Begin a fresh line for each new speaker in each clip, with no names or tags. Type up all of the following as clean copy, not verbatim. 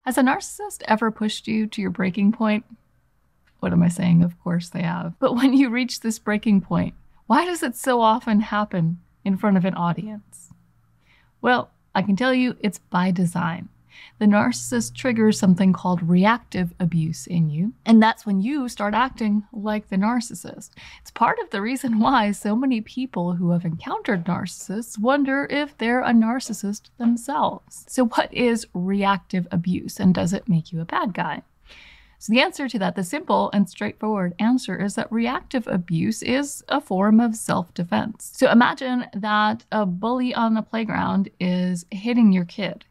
Has a narcissist ever pushed you to your breaking point? What am I saying? Of course they have. But when you reach this breaking point, why does it so often happen in front of an audience? Well, I can tell you it's by design. The narcissist triggers something called reactive abuse in you, and that's when you start acting like the narcissist. It's part of the reason why so many people who have encountered narcissists wonder if they're a narcissist themselves. So what is reactive abuse, and does it make you a bad guy? So the answer to that, the simple and straightforward answer, is that reactive abuse is a form of self-defense. So imagine that a bully on the playground is hitting your kid,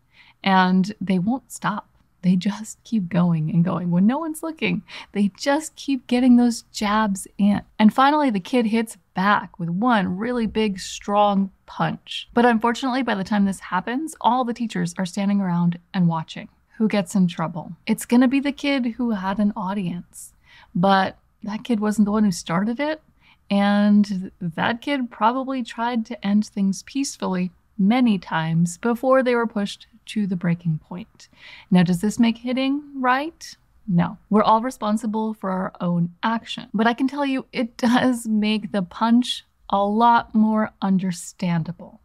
and they won't stop. They just keep going and going. When no one's looking, they just keep getting those jabs in. And finally, the kid hits back with one really big, strong punch. But unfortunately, by the time this happens, all the teachers are standing around and watching. Who gets in trouble? It's going to be the kid who had an audience. But that kid wasn't the one who started it. And that kid probably tried to end things peacefully many times before they were pushed to the breaking point. Now, does this make hitting right? No. We're all responsible for our own action. But I can tell you, it does make the punch a lot more understandable.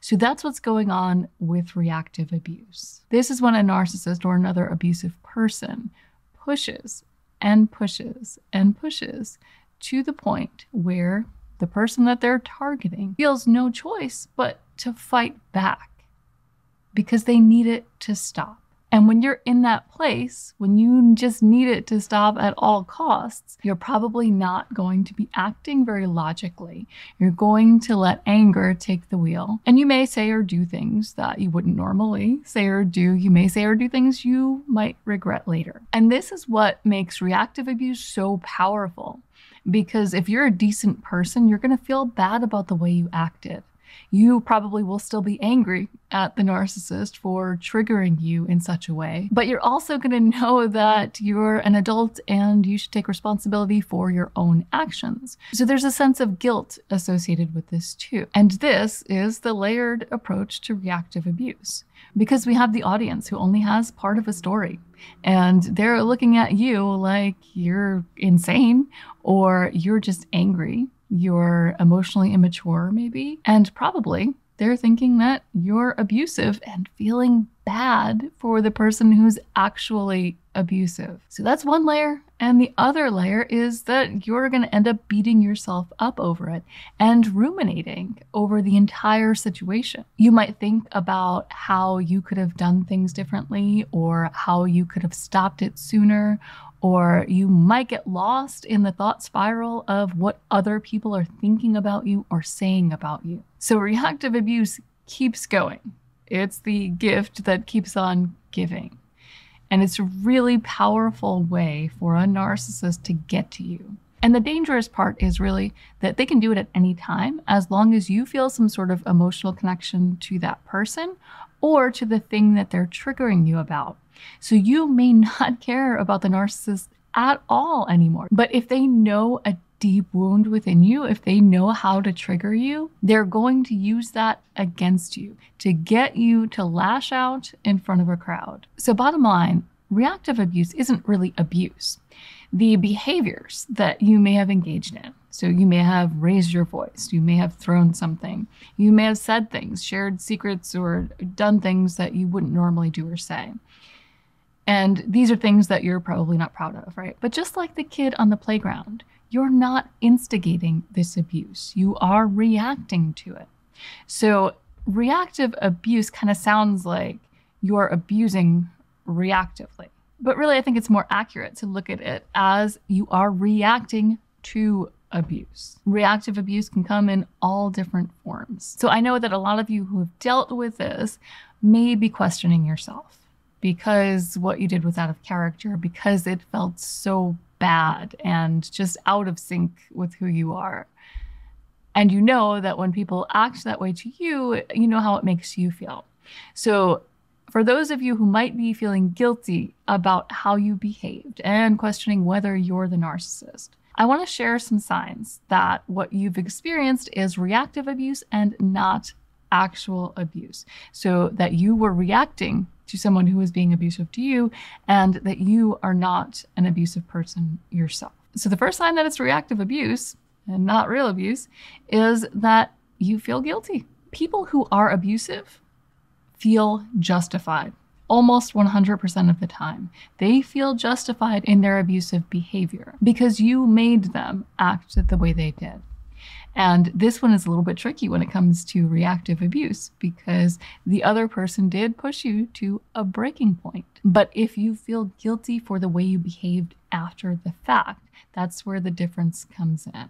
So that's what's going on with reactive abuse. This is when a narcissist or another abusive person pushes and pushes and pushes to the point where the person that they're targeting feels no choice but to fight back because they need it to stop. And when you're in that place, when you just need it to stop at all costs, you're probably not going to be acting very logically. You're going to let anger take the wheel. And you may say or do things that you wouldn't normally say or do. You may say or do things you might regret later. And this is what makes reactive abuse so powerful. Because if you're a decent person, you're going to feel bad about the way you acted. You probably will still be angry at the narcissist for triggering you in such a way, but you're also going to know that you're an adult and you should take responsibility for your own actions. So there's a sense of guilt associated with this too. And this is the layered approach to reactive abuse, because we have the audience who only has part of a story, and they're looking at you like you're insane or you're just angry. You're emotionally immature, maybe, and probably they're thinking that you're abusive and feeling bad for the person who's actually abusive. So that's one layer. And the other layer is that you're going to end up beating yourself up over it and ruminating over the entire situation. You might think about how you could have done things differently or how you could have stopped it sooner, or you might get lost in the thought spiral of what other people are thinking about you or saying about you. So reactive abuse keeps going. It's the gift that keeps on giving. And it's a really powerful way for a narcissist to get to you. And the dangerous part is really that they can do it at any time, as long as you feel some sort of emotional connection to that person or to the thing that they're triggering you about. So you may not care about the narcissist at all anymore. But if they know a deep wound within you, if they know how to trigger you, they're going to use that against you to get you to lash out in front of a crowd. So bottom line, reactive abuse isn't really abuse. The behaviors that you may have engaged in, so you may have raised your voice, you may have thrown something, you may have said things, shared secrets, or done things that you wouldn't normally do or say. And these are things that you're probably not proud of, right? But just like the kid on the playground, you're not instigating this abuse. You are reacting to it. So reactive abuse kind of sounds like you're abusing reactively. But really, I think it's more accurate to look at it as you are reacting to abuse. Reactive abuse can come in all different forms. So I know that a lot of you who have dealt with this may be questioning yourself, because what you did was out of character, because it felt so bad and just out of sync with who you are. And you know that when people act that way to you, you know how it makes you feel. So for those of you who might be feeling guilty about how you behaved and questioning whether you're the narcissist, I want to share some signs that what you've experienced is reactive abuse and not actual abuse. So that you were reacting to someone who is being abusive to you, and that you are not an abusive person yourself. So the first sign that it's reactive abuse and not real abuse is that you feel guilty. People who are abusive feel justified almost 100% of the time. They feel justified in their abusive behavior because you made them act the way they did. And this one is a little bit tricky when it comes to reactive abuse because the other person did push you to a breaking point. But if you feel guilty for the way you behaved after the fact, that's where the difference comes in.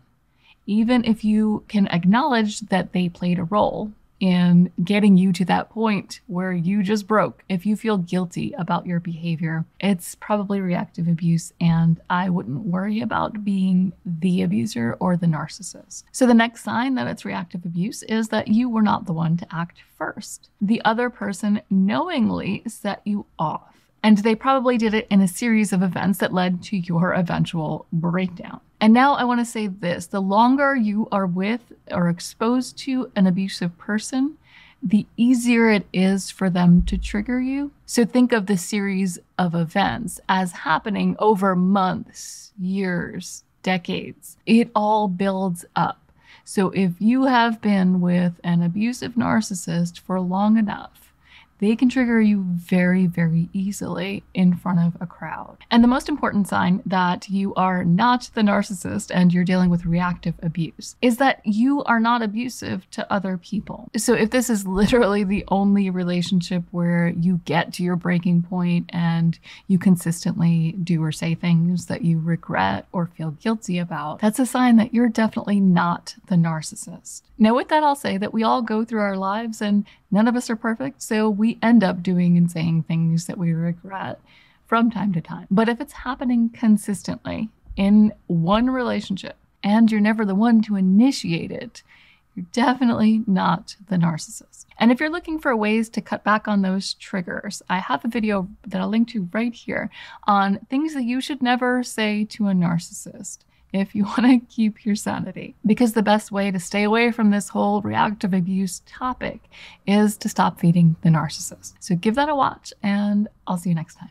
Even if you can acknowledge that they played a role in getting you to that point where you just broke, if you feel guilty about your behavior, it's probably reactive abuse, and I wouldn't worry about being the abuser or the narcissist. So the next sign that it's reactive abuse is that you were not the one to act first. The other person knowingly set you off, and they probably did it in a series of events that led to your eventual breakdown. And now I want to say this, the longer you are with or exposed to an abusive person, the easier it is for them to trigger you. So think of the series of events as happening over months, years, decades. It all builds up. So if you have been with an abusive narcissist for long enough, they can trigger you very, very easily in front of a crowd. And the most important sign that you are not the narcissist and you're dealing with reactive abuse is that you are not abusive to other people. So if this is literally the only relationship where you get to your breaking point and you consistently do or say things that you regret or feel guilty about, that's a sign that you're definitely not the narcissist. Now, with that, I'll say that we all go through our lives and none of us are perfect, so we end up doing and saying things that we regret from time to time. But if it's happening consistently in one relationship and you're never the one to initiate it, you're definitely not the narcissist. And if you're looking for ways to cut back on those triggers, I have a video that I'll link to right here on things that you should never say to a narcissist if you want to keep your sanity. Because the best way to stay away from this whole reactive abuse topic is to stop feeding the narcissist. So give that a watch, and I'll see you next time.